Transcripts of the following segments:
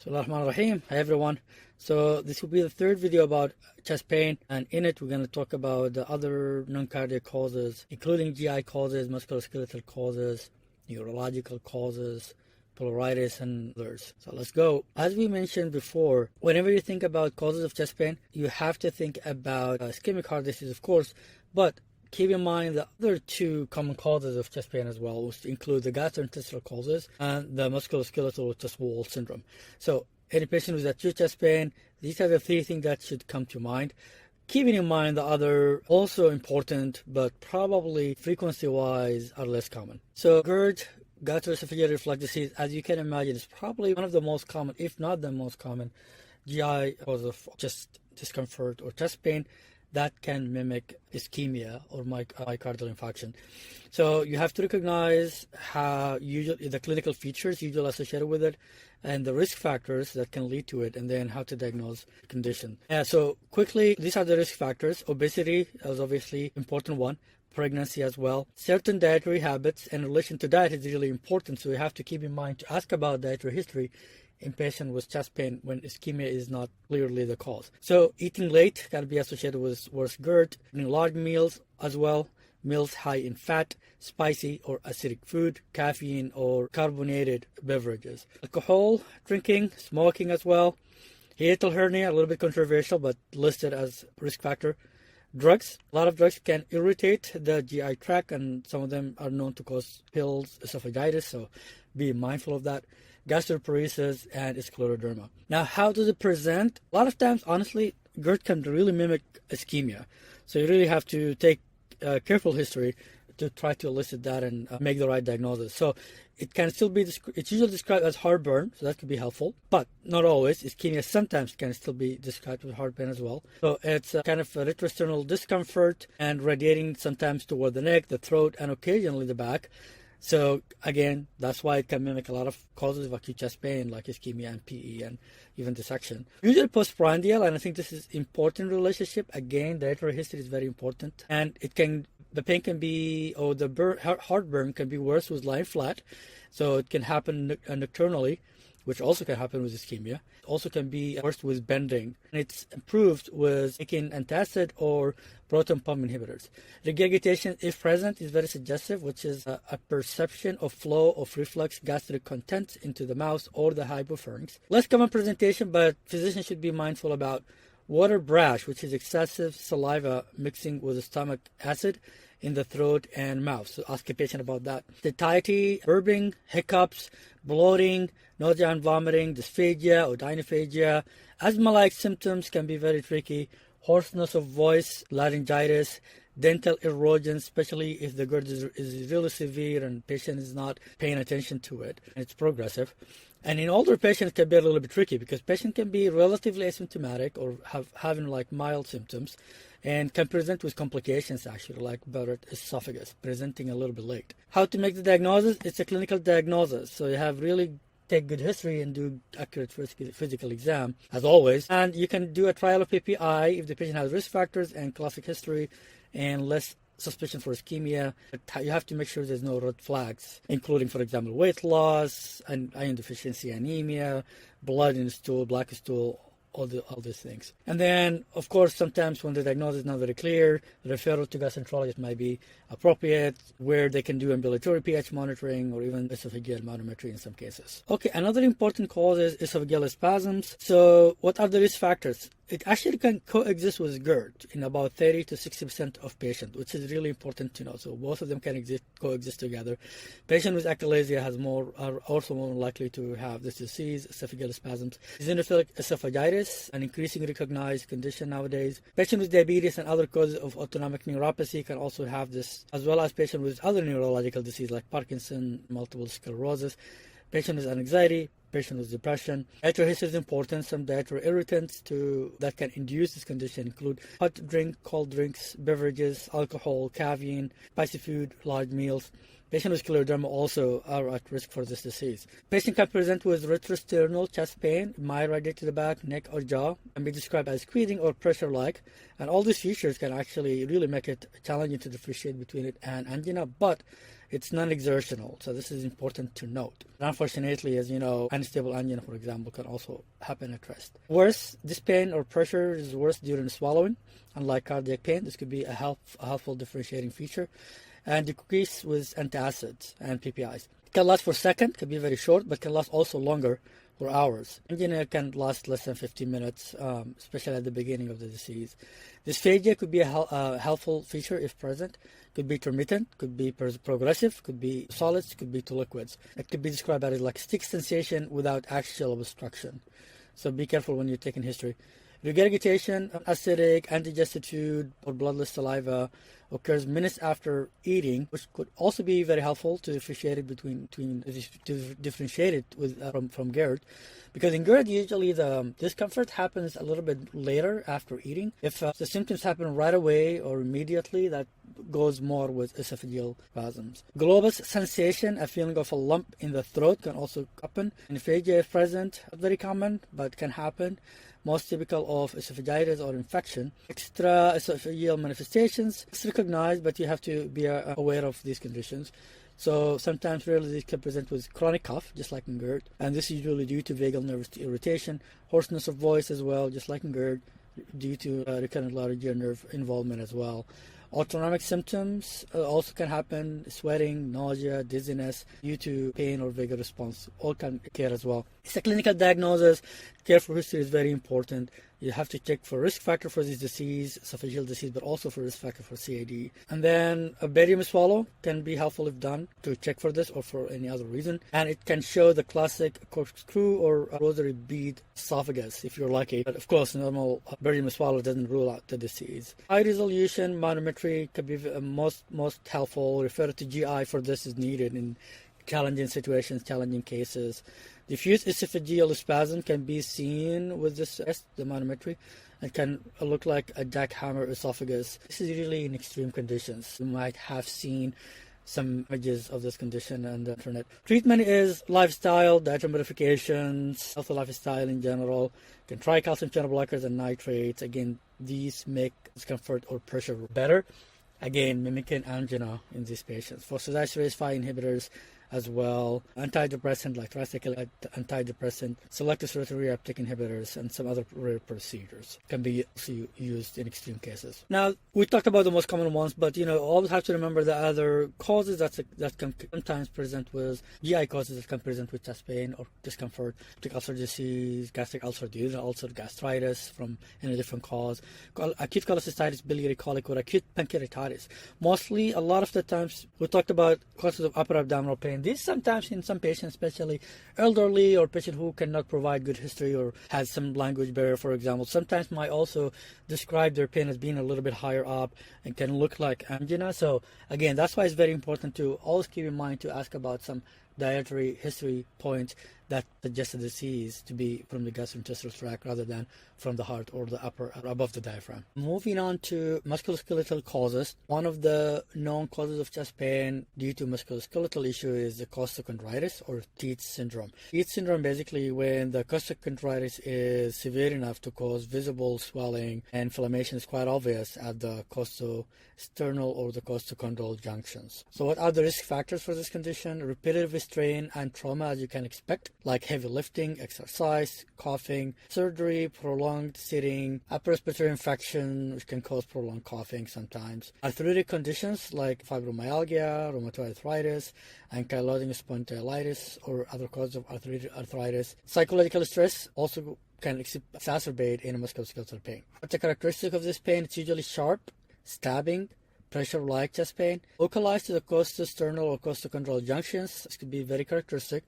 Bismillahirrahmanirrahim. Hi everyone. So this will be the third video about chest pain, and in it we're going to talk about the other non-cardiac causes, including GI causes, musculoskeletal causes, neurological causes, pleuritis, and others. So let's go. As we mentioned before, whenever you think about causes of chest pain, you have to think about ischemic heart disease, of course, but keep in mind the other two common causes of chest pain as well, which include the gastrointestinal causes and the musculoskeletal chest wall syndrome. So any patient with acute chest pain, these are the three things that should come to mind. Keeping in mind the other also important, but probably frequency-wise are less common. So GERD, gastroesophageal reflux disease, as you can imagine, is probably one of the most common, if not the most common, GI cause of chest discomfort or chest pain that can mimic ischemia or myocardial infarction. So you have to recognize how usually the clinical features usually associated with it and the risk factors that can lead to it, and then how to diagnose the condition. So quickly, these are the risk factors. Obesity is obviously important one. Pregnancy as well. Certain dietary habits in relation to diet is really important, so you have to keep in mind to ask about dietary history in patients with chest pain when ischemia is not clearly the cause. So eating late can be associated with worse GERD, eating large meals as well, meals high in fat, spicy or acidic food, caffeine or carbonated beverages. Alcohol, drinking, smoking as well. Hiatal hernia, a little bit controversial, but listed as risk factor. Drugs. A lot of drugs can irritate the GI tract, and some of them are known to cause Pill's esophagitis, so be mindful of that. Gastroparesis and scleroderma. Now, how does it present? A lot of times, honestly, GERD can really mimic ischemia. So you really have to take careful history to try to elicit that and make the right diagnosis. So it can still be, it's usually described as heartburn, so that could be helpful, but not always. Ischemia sometimes can still be described with heartburn as well. So it's a kind of a retrosternal discomfort and radiating sometimes toward the neck, the throat, and occasionally the back. So again, that's why it can mimic a lot of causes of acute chest pain like ischemia and PE and even dissection. Usually postprandial, and I think this is important relationship. Again, dietary history is very important, and the pain can be, or the heartburn can be worse with lying flat, so it can happen nocturnally, which also can happen with ischemia. It also can be worse with bending, and it's improved with taking antacid or proton pump inhibitors. Regurgitation, if present, is very suggestive, which is a perception of flow of reflux gastric contents into the mouth or the hypopharynx. Less common presentation, but physicians should be mindful about water brash, which is excessive saliva mixing with stomach acid in the throat and mouth. So ask a patient about that. Satiety, burping, hiccups, bloating, nausea and vomiting, dysphagia or dynaphagia. Asthma-like symptoms can be very tricky. Hoarseness of voice, laryngitis, dental erosion, especially if the GERD is really severe and patient is not paying attention to it and it's progressive. And in older patients, it can be a little bit tricky because patient can be relatively asymptomatic or having like mild symptoms and can present with complications actually, like Barrett esophagus, presenting a little bit late. How to make the diagnosis? It's a clinical diagnosis, so you have really take good history and do accurate physical exam, as always. And you can do a trial of PPI if the patient has risk factors and classic history and less suspicion for ischemia. But you have to make sure there's no red flags, including, for example, weight loss, and iron deficiency, anemia, blood in the stool, black stool, all these things. And then, of course, sometimes when the diagnosis is not very clear, referral to gastroenterologist might be appropriate, where they can do ambulatory pH monitoring or even esophageal manometry in some cases. Okay, another important cause is esophageal spasms. So what are the risk factors? It actually can coexist with GERD in about 30 to 60% of patients, which is really important to know. So both of them can coexist together. Patients with achalasia are also more likely to have this disease, esophageal spasms. Eosinophilic esophagitis, an increasingly recognized condition nowadays. Patients with diabetes and other causes of autonomic neuropathy can also have this, as well as patients with other neurological disease like Parkinson, multiple sclerosis. Patient with anxiety, patient with depression. Dietary history is important. Some dietary irritants that can induce this condition include hot drink, cold drinks, beverages, alcohol, caffeine, spicy food, large meals. Patients with scleroderma also are at risk for this disease. Patient can present with retrosternal chest pain, might radiate to the back, neck, or jaw, and be described as squeezing or pressure-like. And all these features can actually really make it challenging to differentiate between it and angina, but It's non-exertional, so this is important to note. And unfortunately, as you know, unstable angina, for example, can also happen at rest. Worse, this pain or pressure is worse during swallowing. Unlike cardiac pain, this could be a helpful differentiating feature, and decrease with antacids and PPIs. It can last for seconds, can be very short, but can last also longer for hours. Angina can last less than 15 minutes, especially at the beginning of the disease. Dysphagia could be a helpful feature if present. Could be intermittent, could be progressive, could be solids, could be to liquids. It could be described as like stick sensation without actual obstruction. So be careful when you're taking history. Regurgitation, acidic, undigested food, or bloodless saliva occurs minutes after eating, which could also be very helpful to differentiate it from GERD. Because in GERD, usually the discomfort happens a little bit later after eating. If the symptoms happen right away or immediately, that goes more with esophageal spasms. Globus sensation, a feeling of a lump in the throat, can also happen. Aphasia if present, not very common, but can happen. Most typical of esophagitis or infection. Extra esophageal manifestations, it's recognized, but you have to be aware of these conditions. So sometimes rarely they can present with chronic cough, just like in GERD, and this is usually due to vagal nerve irritation, hoarseness of voice as well, just like in GERD, due to recurrent laryngeal nerve involvement as well. Autonomic symptoms also can happen, sweating, nausea, dizziness, due to pain or vagal response, all can occur as well. It's a clinical diagnosis. Careful history is very important. You have to check for risk factor for this disease, esophageal disease, but also for risk factor for CAD. And then a barium swallow can be helpful if done to check for this or for any other reason. And it can show the classic corkscrew or rosary bead esophagus if you're lucky. But of course, normal barium swallow doesn't rule out the disease. High resolution manometry can be most helpful. Refer to GI for this is needed in challenging situations, challenging cases. Diffuse esophageal spasm can be seen with this test, the manometry. It can look like a jackhammer esophagus. This is really in extreme conditions. You might have seen some images of this condition on the internet. Treatment is lifestyle, dietary modifications, healthy lifestyle in general. You can try calcium channel blockers and nitrates. Again, these make discomfort or pressure better. Again, mimicking angina in these patients. Phosphodiesterase 5 inhibitors as well, antidepressant like tricyclic antidepressant, selective serotonin reuptake inhibitors, and some other rare procedures can be used in extreme cases. Now, we talked about the most common ones, but always have to remember the other causes that can sometimes present with GI causes that can present with chest pain or discomfort, like ulcer disease, gastric ulcer, duodenal ulcer, gastritis from any different cause, acute cholecystitis, biliary colic, or acute pancreatitis. Mostly, a lot of the times, we talked about causes of upper abdominal pain. These sometimes in some patients, especially elderly or patients who cannot provide good history or has some language barrier, for example, sometimes might also describe their pain as being a little bit higher up and can look like angina. So again, that's why it's very important to always keep in mind to ask about some dietary history points that suggest the disease to be from the gastrointestinal tract rather than from the heart or the upper or above the diaphragm. Moving on to musculoskeletal causes. One of the known causes of chest pain due to musculoskeletal issue is the costochondritis or Tietz syndrome. Tietz syndrome basically when the costochondritis is severe enough to cause visible swelling and inflammation is quite obvious at the costosternal or the costochondral junctions. So what are the risk factors for this condition? Repetitive strain and trauma, as you can expect, like heavy lifting, exercise, coughing, surgery, prolonged sitting, upper respiratory infection, which can cause prolonged coughing sometimes. Arthritic conditions like fibromyalgia, rheumatoid arthritis, ankylosing spondylitis, or other causes of arthritis. Psychological stress also can exacerbate in musculoskeletal pain. What's the characteristic of this pain? It's usually sharp, stabbing, pressure-like chest pain, localized to the costosternal or costochondral junctions. This could be very characteristic,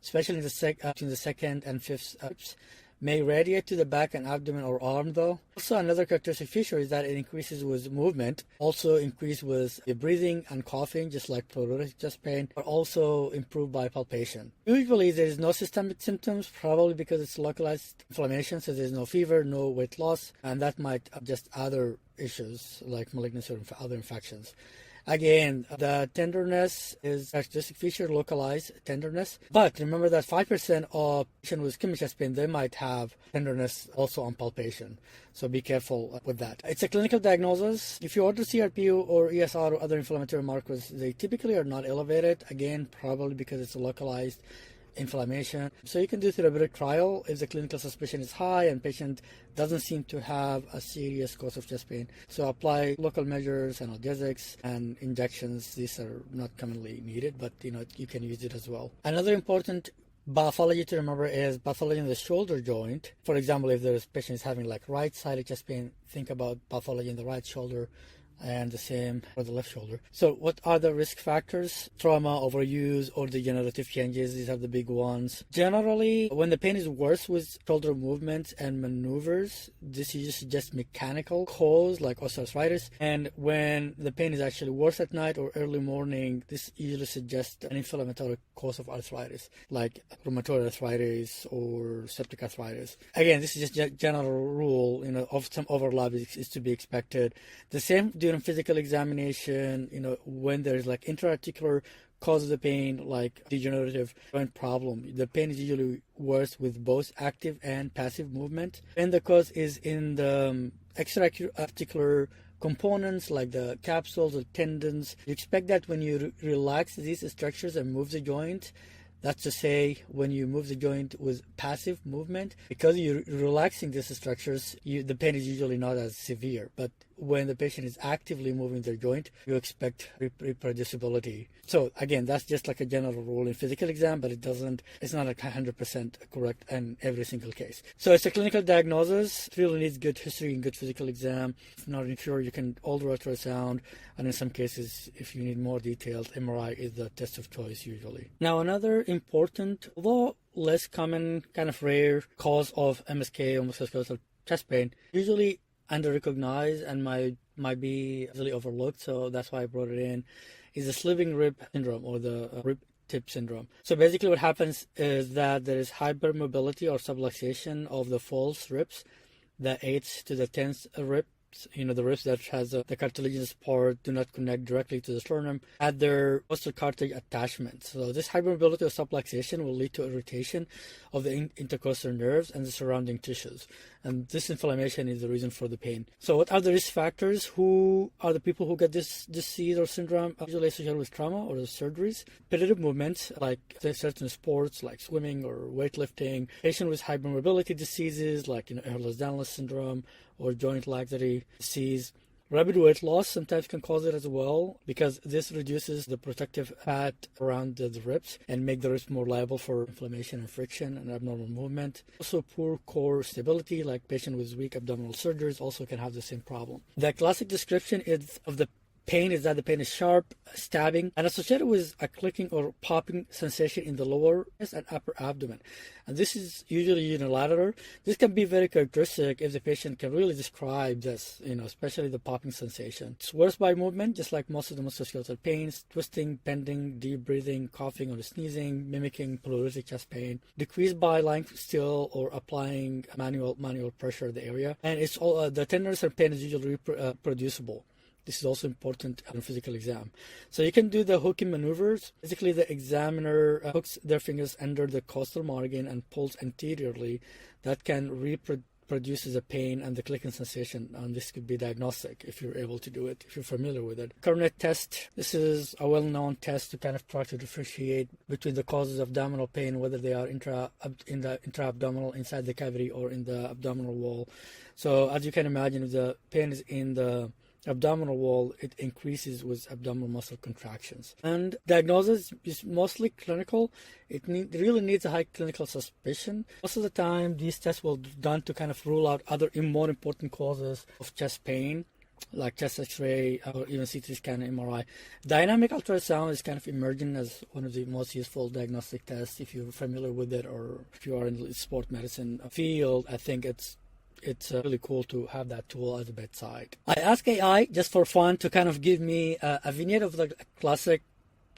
especially in between the second and fifth ribs. May radiate to the back and abdomen or arm though. Also another characteristic feature is that it increases with movement, also increase with breathing and coughing, just like pleuritic chest pain, but also improved by palpation. Usually there is no systemic symptoms, probably because it's localized inflammation, so there's no fever, no weight loss, and that might just other issues like malignancy or other infections. Again, the tenderness is a characteristic feature, localized tenderness. But remember that 5% of patients with ischemic chest pain, they might have tenderness also on palpation. So be careful with that. It's a clinical diagnosis. If you order CRP or ESR or other inflammatory markers, they typically are not elevated. Again, probably because it's a localized inflammation. So you can do therapeutic trial if the clinical suspicion is high and patient doesn't seem to have a serious cause of chest pain. So apply local measures, analgesics, and injections. These are not commonly needed, but you can use it as well. Another important pathology to remember is pathology in the shoulder joint. For example, if the patient is having like right-sided chest pain, think about pathology in the right shoulder, and the same for the left shoulder. So what are the risk factors? Trauma, overuse, or degenerative changes. These are the big ones. Generally, when the pain is worse with shoulder movements and maneuvers, this is just mechanical cause like osteoarthritis. And when the pain is actually worse at night or early morning, this usually suggests an inflammatory cause of arthritis, like rheumatoid arthritis or septic arthritis. Again, this is just general rule, of some overlap is to be expected. The same during physical examination, when there's like intra-articular cause of the pain, like degenerative joint problem. The pain is usually worse with both active and passive movement. And the cause is in the extra-articular components like the capsules or tendons. You expect that when you relax these structures and move the joint, that's to say, when you move the joint with passive movement, because you're relaxing these structures, the pain is usually not as severe. But when the patient is actively moving their joint, you expect reproducibility. So again, that's just like a general rule in physical exam, but it's not like 100% correct in every single case. So it's a clinical diagnosis. It really needs good history and good physical exam. If not sure, you can order ultrasound, and in some cases, if you need more details, MRI is the test of choice usually. Now, another important, although less common, kind of rare cause of MSK or musculoskeletal chest pain, usually under-recognized and might be easily overlooked, so that's why I brought it in, is the sliving rib syndrome or the rib tip syndrome. So basically what happens is that there is hypermobility or subluxation of the false ribs, the 8th to the 10th rib. The ribs that has the cartilaginous part do not connect directly to the sternum at their costocartilage attachment. So this hypermobility or subluxation will lead to irritation of the intercostal nerves and the surrounding tissues. And this inflammation is the reason for the pain. So what are the risk factors? Who are the people who get this disease or syndrome? Usually associated with trauma or the surgeries. Repetitive movements like certain sports like swimming or weightlifting. Patient with hypermobility diseases like Ehlers-Danlos syndrome or joint laxity disease. Rapid weight loss sometimes can cause it as well, because this reduces the protective fat around the ribs and make the ribs more liable for inflammation and friction and abnormal movement. Also, poor core stability, like patients with weak abdominal surgeries also can have the same problem. The classic description of the pain is that the pain is sharp, stabbing, and associated with a clicking or popping sensation in the lower chest and upper abdomen. And this is usually unilateral. This can be very characteristic if the patient can really describe this, especially the popping sensation. It's worse by movement, just like most of the musculoskeletal pains, twisting, bending, deep breathing, coughing or sneezing, mimicking pleuritic chest pain. Decreased by lying still or applying manual pressure in the area. And it's all the tenderness and pain is usually reproducible. This is also important in physical exam. So you can do the hooking maneuvers. Basically, the examiner hooks their fingers under the costal margin and pulls anteriorly. That can reproduce the pain and the clicking sensation. And this could be diagnostic if you're able to do it, if you're familiar with it. Coronet test. This is a well-known test to kind of try to differentiate between the causes of abdominal pain, whether they are in the intra-abdominal, inside the cavity, or in the abdominal wall. So as you can imagine, if the pain is in the abdominal wall, it increases with abdominal muscle contractions. And diagnosis is mostly clinical. It really needs a high clinical suspicion. Most of the time, these tests will be done to kind of rule out other more important causes of chest pain, like chest x-ray or even CT scan and MRI. Dynamic ultrasound is kind of emerging as one of the most useful diagnostic tests. If you're familiar with it or if you are in the sport medicine field, I think it's really cool to have that tool at the bedside. I asked AI just for fun to kind of give me a vignette of the classic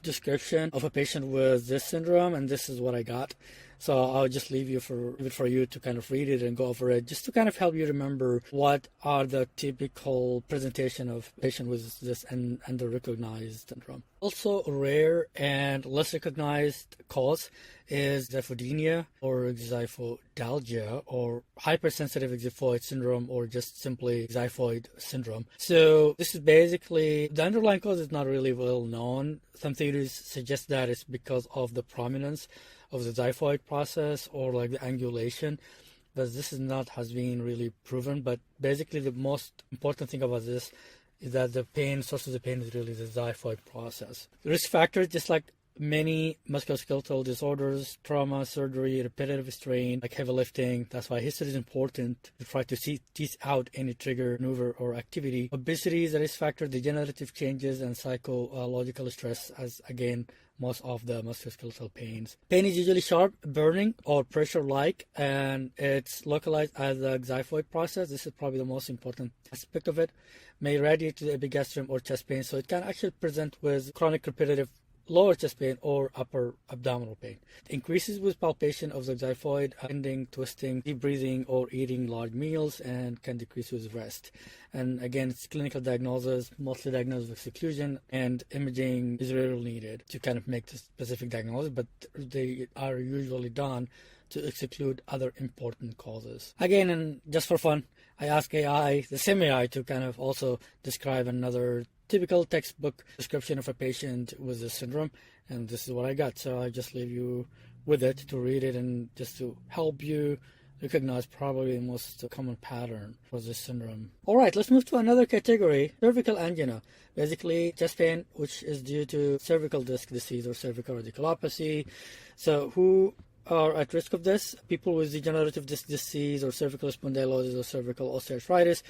description of a patient with this syndrome, and this is what I got. So I'll just leave it for you to kind of read it and go over it, just to kind of help you remember what are the typical presentation of patient with this under-recognized syndrome. Also, rare and less recognized cause is xiphodynia or xiphodalgia or hypersensitive xiphoid syndrome, or just simply xiphoid syndrome. So this is basically, the underlying cause is not really well known. Some theories suggest that it's because of the prominence of the xiphoid process or like the angulation, but this has been really proven. But basically the most important thing about this is that the source of the pain is really the xiphoid process. The risk factors, just like many musculoskeletal disorders, trauma, surgery, repetitive strain, like heavy lifting. That's why history is important to try to tease out any trigger, maneuver, or activity. Obesity is a risk factor, degenerative changes, and psychological stress as, again, most of the musculoskeletal pains. Pain is usually sharp, burning, or pressure-like, and it's localized as the xiphoid process. This is probably the most important aspect of it. May radiate to the epigastrium or chest pain, so it can actually present with chronic repetitive lower chest pain or upper abdominal pain. It increases with palpation of the xiphoid, bending, twisting, deep breathing, or eating large meals, and can decrease with rest. And again, it's clinical diagnosis, mostly diagnosed with seclusion, and imaging is rarely needed to kind of make the specific diagnosis, but they are usually done to exclude other important causes. Again, and just for fun, I ask AI, the same AI, to kind of also describe another typical textbook description of a patient with this syndrome, and this is what I got. So I just leave you with it to read it and just to help you recognize probably the most common pattern for this syndrome. All right, let's move to another category, cervical angina. Basically, chest pain, which is due to cervical disc disease or cervical radiculopathy. So who are at risk of this? People with degenerative disc disease or cervical spondylosis or cervical osteoarthritis.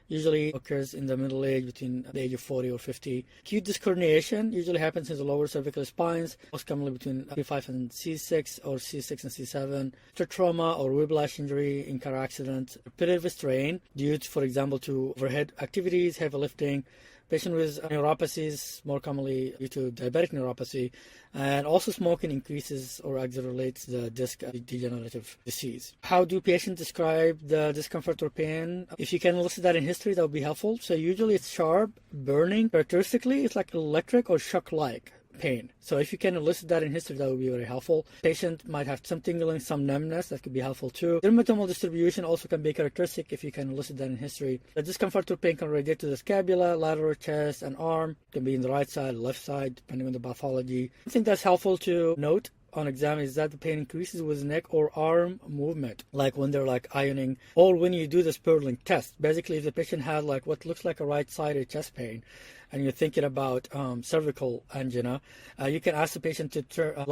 Usually occurs in the middle age, between the age of 40 or 50. Acute disc herniation usually happens in the lower cervical spines, most commonly between C5 and C6 or C6 and C7. After trauma or whiplash injury in car accident, repetitive strain due to, for example, to overhead activities, heavy lifting. Patient with neuropathies, more commonly due to diabetic neuropathy, and also smoking increases or accelerates the disc degenerative disease. How do patients describe the discomfort or pain? If you can elicit that in history, that would be helpful. So usually it's sharp, burning. Characteristically, it's like electric or shock-like pain. So if you can elicit that in history, that would be very helpful. Patient might have some tingling, some numbness. That could be helpful too. Dermatomal distribution also can be characteristic if you can elicit that in history. The discomfort or pain can radiate to the scapula, lateral chest, and arm. It can be in the right side, left side, depending on the pathology. I think that's helpful to note on exam is that the pain increases with neck or arm movement, like when they're like ironing, or when you do the Spurling test. Basically, if the patient has like what looks like a right-sided chest pain, and you're thinking about cervical angina, you can ask the patient to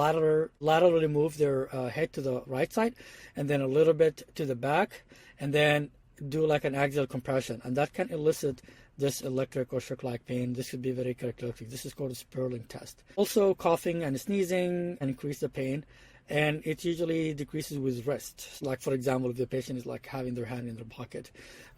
laterally move their head to the right side, and then a little bit to the back, and then do like an axial compression, and that can elicit this electric or shock-like pain. This could be very characteristic. This is called a Spurling test. Also, coughing and sneezing can increase the pain, and it usually decreases with rest. Like, for example, if the patient is like having their hand in their pocket,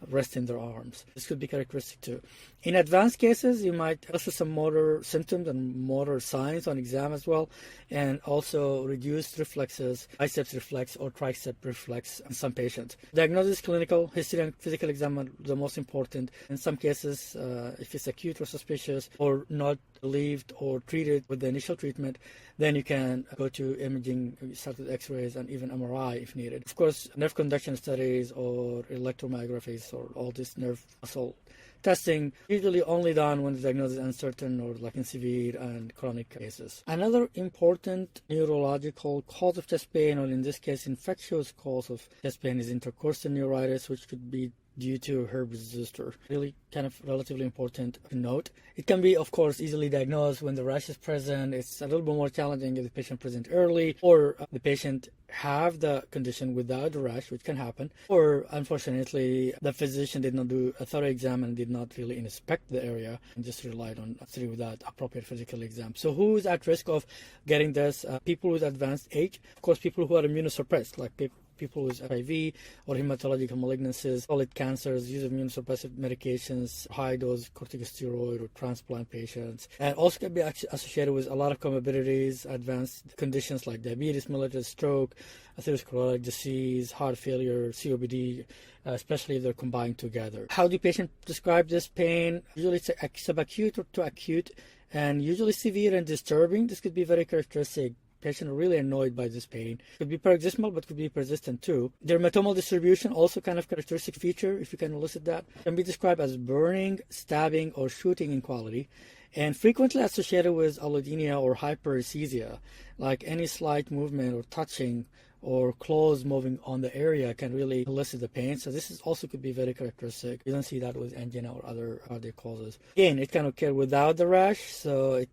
resting their arms. This could be characteristic too. In advanced cases, you might also some motor symptoms and motor signs on exam as well, and also reduced reflexes, biceps reflex or tricep reflex in some patients. Diagnosis, clinical, history and physical exam are the most important. In some cases, if it's acute or suspicious or not relieved or treated with the initial treatment, then you can go to imaging, start with x-rays and even MRI if needed. Of course, nerve conduction studies or electromyographies or all this nerve muscle testing usually only done when the diagnosis is uncertain or like in severe and chronic cases. Another important neurological cause of chest pain, or in this case infectious cause of chest pain, is intercostal neuritis, which could be due to herpes zoster. Really kind of relatively important to note. It can be, of course, easily diagnosed when the rash is present. It's a little bit more challenging if the patient present early, or the patient have the condition without the rash, which can happen, or unfortunately the physician did not do a thorough exam and did not really inspect the area and just relied on without appropriate physical exam. So who is at risk of getting this? People with advanced age, of course, people who are immunosuppressed, like people with HIV or hematological malignancies, solid cancers, use of immunosuppressive medications, high-dose corticosteroid or transplant patients. And also can be associated with a lot of comorbidities, advanced conditions like diabetes mellitus, stroke, atherosclerotic disease, heart failure, COPD, especially if they're combined together. How do patients describe this pain? Usually it's subacute or to acute, and usually severe and disturbing. This could be very characteristic. Patients are really annoyed by this pain. Could be paroxysmal, but could be persistent too. Dermatomal distribution, also kind of characteristic feature, if you can elicit that, can be described as burning, stabbing, or shooting in quality, and frequently associated with allodynia or hyperesthesia, like any slight movement or touching or clothes moving on the area can really elicit the pain. So this is also could be very characteristic. You don't see that with angina or other cardiac causes. Again, it can occur without the rash, so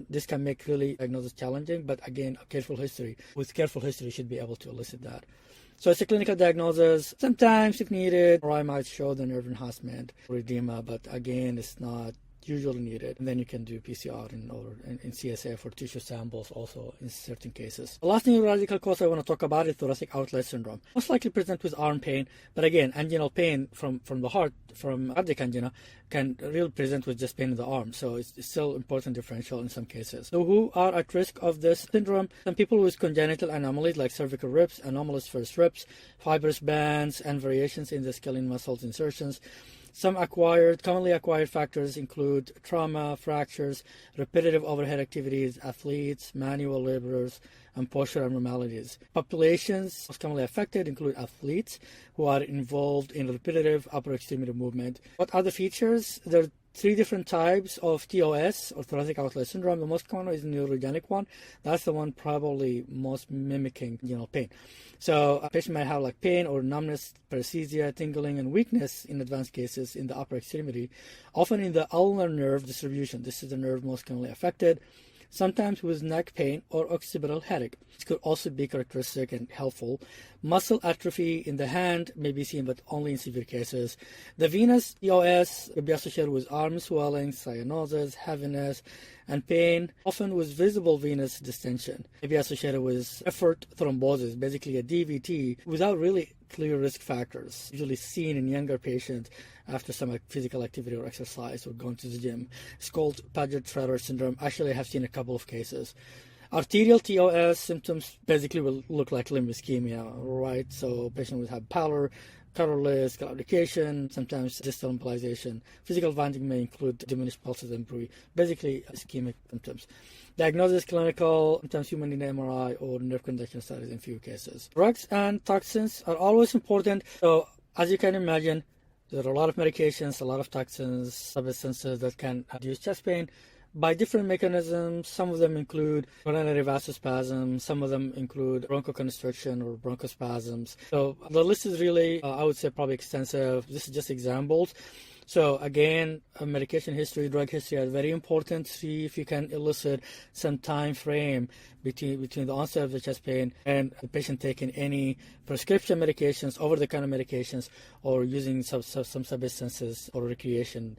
this can make really diagnosis challenging. But again, a careful history should be able to elicit that. So it's a clinical diagnosis. Sometimes, if needed, MRI might show the nerve enhancement or edema, but again, it's not usually needed. And then you can do PCR or in CSF or tissue samples also in certain cases. The last neurological cause I want to talk about is thoracic outlet syndrome. Most likely present with arm pain, but again, anginal pain from the heart, from cardiac angina, can really present with just pain in the arm. So it's still important differential in some cases. So who are at risk of this syndrome? Some people with congenital anomalies like cervical ribs, anomalous first ribs, fibrous bands, and variations in the skeletal muscles insertions. Some commonly acquired factors include trauma, fractures, repetitive overhead activities, athletes, manual laborers, and posture abnormalities. Populations most commonly affected include athletes who are involved in repetitive upper extremity movement. What are the features? There are 3 different types of TOS, or thoracic outlet syndrome. The most common is the neurogenic one. That's the one probably most mimicking pain. So a patient might have like pain or numbness, paresthesia, tingling, and weakness in advanced cases in the upper extremity, often in the ulnar nerve distribution. This is the nerve most commonly affected. Sometimes with neck pain or occipital headache. This could also be characteristic and helpful. Muscle atrophy in the hand may be seen, but only in severe cases. The venous TOS could be associated with arm swelling, cyanosis, heaviness, and pain, often with visible venous distension. May be associated with effort thrombosis, basically a DVT, without really clear risk factors, usually seen in younger patients after some physical activity or exercise or going to the gym. It's called Paget-Schroeder syndrome. Actually, I have seen a couple of cases. Arterial TOS symptoms basically will look like limb ischemia, right? So patient will have pallor, colorless, claudication, sometimes distal embolization. Physical finding may include diminished pulses and bruit, basically ischemic symptoms. Diagnosis clinical, sometimes human in MRI or nerve conduction studies in few cases. Drugs and toxins are always important. So as you can imagine, there are a lot of medications, a lot of toxins, substances that can reduce chest pain by different mechanisms. Some of them include coronary vasospasm, some of them include bronchoconstriction or bronchospasms. So the list is really, I would say, probably extensive. This is just examples. So again, medication history, drug history are very important. See if you can elicit some time frame between the onset of the chest pain and the patient taking any prescription medications, over-the-counter medications, or using some substances or recreation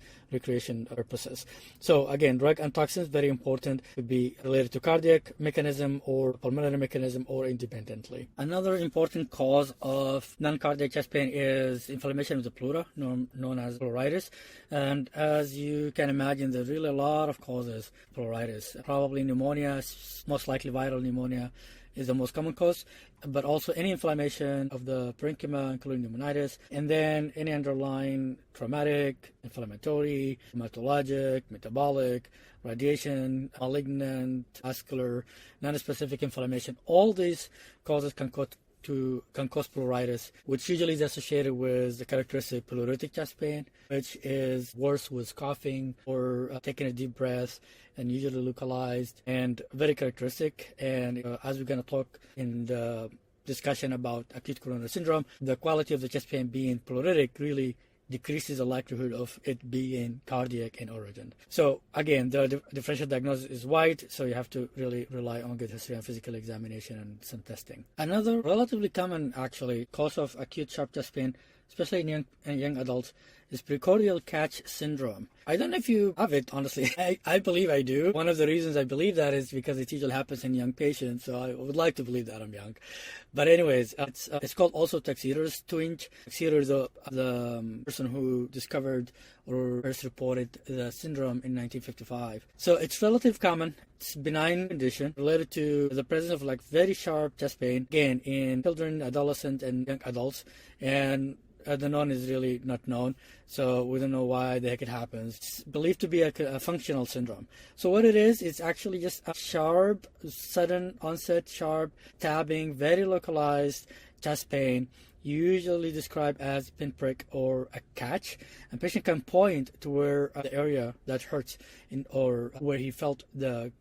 purposes. So again, drug and toxins, very important, could be related to cardiac mechanism or pulmonary mechanism or independently. Another important cause of non-cardiac chest pain is inflammation of the pleura, known as pleuritis. And as you can imagine, there's really a lot of causes of pleuritis. Probably pneumonia, most likely viral pneumonia is the most common cause, but also any inflammation of the parenchyma, including pneumonitis, and then any underlying traumatic, inflammatory, hematologic, metabolic, radiation, malignant, vascular, non-specific inflammation. All these causes can cause pleuritis, which usually is associated with the characteristic pleuritic chest pain, which is worse with coughing or taking a deep breath, and usually localized and very characteristic. And as we're going to talk in the discussion about acute coronary syndrome, the quality of the chest pain being pleuritic really decreases the likelihood of it being cardiac in origin. So again, the differential diagnosis is wide, so you have to really rely on good history and physical examination and some testing. Another relatively common, actually, cause of acute sharp chest pain, especially in young adults, is precordial catch syndrome. I don't know if you have it, honestly. I believe I do. One of the reasons I believe that is because it usually happens in young patients, so I would like to believe that I'm young. But anyways, it's called also tuxedo's twinge. Tuxedo is the person who discovered or first reported the syndrome in 1955. So it's relatively common. It's a benign condition related to the presence of like very sharp chest pain, again, in children, adolescents, and young adults. And the known is really not known, so we don't know why the heck it happens. It's believed to be a functional syndrome. So what it is, it's actually just a sharp, sudden onset, sharp tabbing, very localized chest pain, usually described as pinprick or a catch. And patient can point to where the area that hurts or where he felt the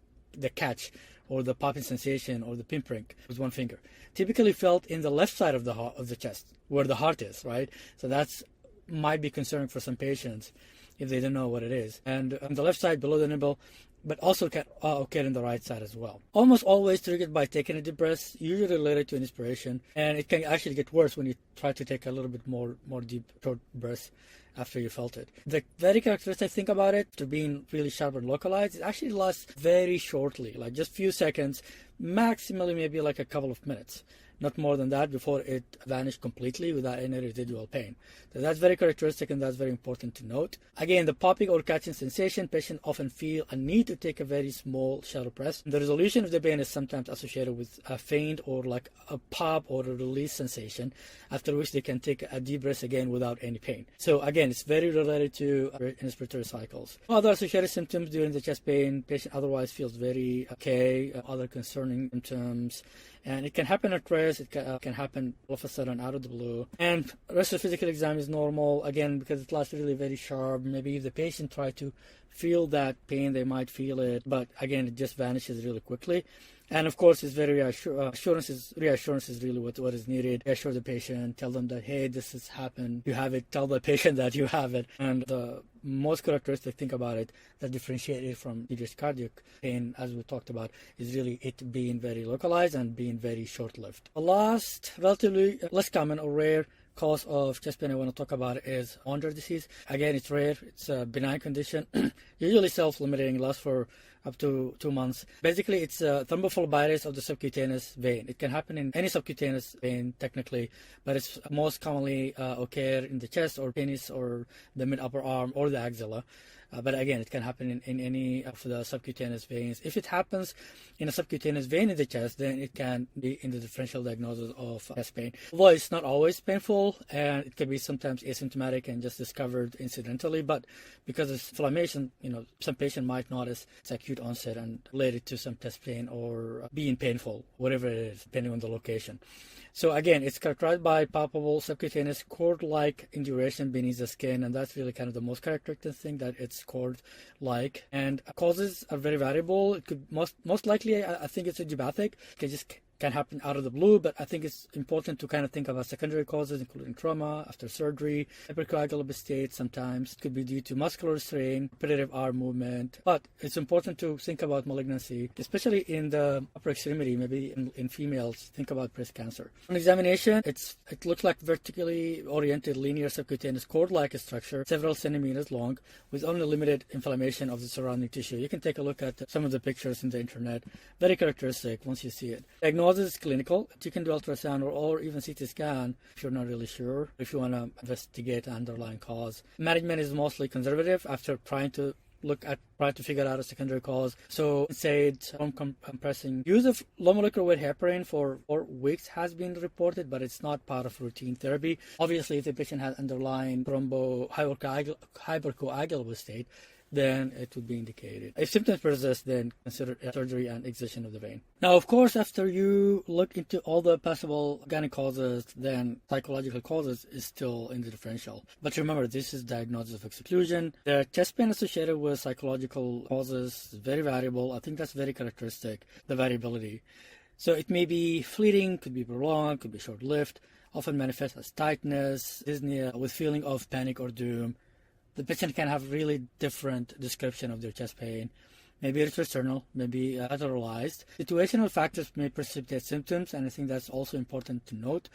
catch or the popping sensation or the pinprick with one finger. Typically felt in the left side of the chest, where the heart is, right? So that's might be concerning for some patients if they don't know what it is. And on the left side, below the nipple, but also can occur in the right side as well. Almost always triggered by taking a deep breath, usually related to inspiration, and it can actually get worse when you try to take a little bit more deep short breaths after you felt it. The very characteristic thing about it, to being really sharp and localized, it actually lasts very shortly, like just few seconds, maximally maybe like a couple of minutes. Not more than that before it vanished completely without any residual pain. So that's very characteristic and that's very important to note. Again, the popping or catching sensation, patients often feel a need to take a very small shallow breath. The resolution of the pain is sometimes associated with a faint or like a pop or a release sensation, after which they can take a deep breath again without any pain. So again, it's very related to inspiratory cycles. Other associated symptoms during the chest pain, patient otherwise feels very okay. Other concerning symptoms, and it can happen at rest. It can happen all of a sudden out of the blue. And rest of the physical exam is normal, again, because it lasts really very sharp. Maybe if the patient try to feel that pain, they might feel it, but again, it just vanishes really quickly. And of course, it's very reassurance is really what is needed. Reassure the patient, tell them that, hey, this has happened, you have it. Tell the patient that you have it. And the most characteristic thing about it that differentiates it from serious cardiac pain, as we talked about, is really it being very localized and being very short-lived. The last, relatively less common or rare cause of chest pain I want to talk about is Mondor disease. Again, it's rare. It's a benign condition, usually self-limiting, lasts for up to 2 months. Basically, it's a thrombophlebitis of the subcutaneous vein. It can happen in any subcutaneous vein, technically, but it's most commonly occur in the chest or penis or the mid-upper arm or the axilla. But again, it can happen in any of the subcutaneous veins. If it happens in a subcutaneous vein in the chest, then it can be in the differential diagnosis of chest pain. Although it's not always painful, and it can be sometimes asymptomatic and just discovered incidentally, but because it's inflammation, some patient might notice it's acute onset and related to some chest pain or being painful, whatever it is, depending on the location. So again, it's characterized by palpable subcutaneous cord-like induration beneath the skin, and that's really kind of the most characteristic thing, that it's cord-like. And causes are very variable. It could most likely, I think it's idiopathic. It can happen out of the blue, but I think it's important to kind of think about secondary causes, including trauma, after surgery, hypercoagulable state. Sometimes it could be due to muscular strain, repetitive arm movement, but it's important to think about malignancy, especially in the upper extremity, maybe in females. Think about breast cancer. On examination, it looks like vertically oriented linear subcutaneous cord-like structure, several centimeters long, with only limited inflammation of the surrounding tissue. You can take a look at some of the pictures in the internet. Very characteristic once you see it. Diagnosis is clinical. You can do ultrasound or even CT scan if you're not really sure, if you want to investigate the underlying cause. Management is mostly conservative after trying to figure out a secondary cause. So NSAIDs, compressing. Use of low molecular weight heparin for 4 weeks has been reported, but it's not part of routine therapy. Obviously, if the patient has underlying hypercoagulable state, then it would be indicated. If symptoms persist, then consider surgery and excision of the vein. Now, of course, after you look into all the possible organic causes, then psychological causes is still in the differential. But remember, this is diagnosis of exclusion. The chest pain associated with psychological causes is very variable. I think that's very characteristic, the variability. So it may be fleeting, could be prolonged, could be short-lived, often manifests as tightness, dyspnea, with feeling of panic or doom. The patient can have really different description of their chest pain. maybe retrosternal, maybe lateralized. Situational factors may precipitate symptoms, and I think that's also important to note.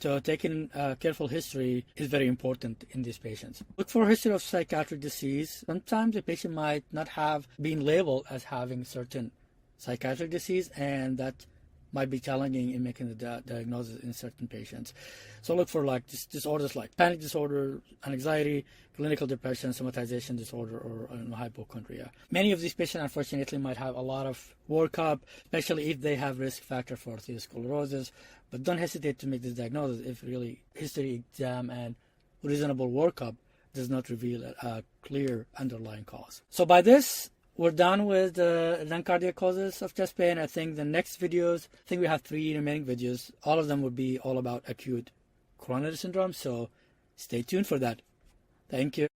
So taking careful history is very important in these patients. Look for a history of psychiatric disease. Sometimes the patient might not have been labeled as having certain psychiatric disease, and that might be challenging in making the diagnosis in certain patients. So look for like disorders like panic disorder, anxiety, clinical depression, somatization disorder, or hypochondria. Many of these patients, unfortunately, might have a lot of workup, especially if they have risk factor for atherosclerosis. But don't hesitate to make this diagnosis if really history exam and reasonable workup does not reveal a clear underlying cause. So by this, we're done with the non-cardiac causes of chest pain. I think the next videos, I think we have 3 remaining videos. All of them would be all about acute coronary syndrome. So stay tuned for that. Thank you.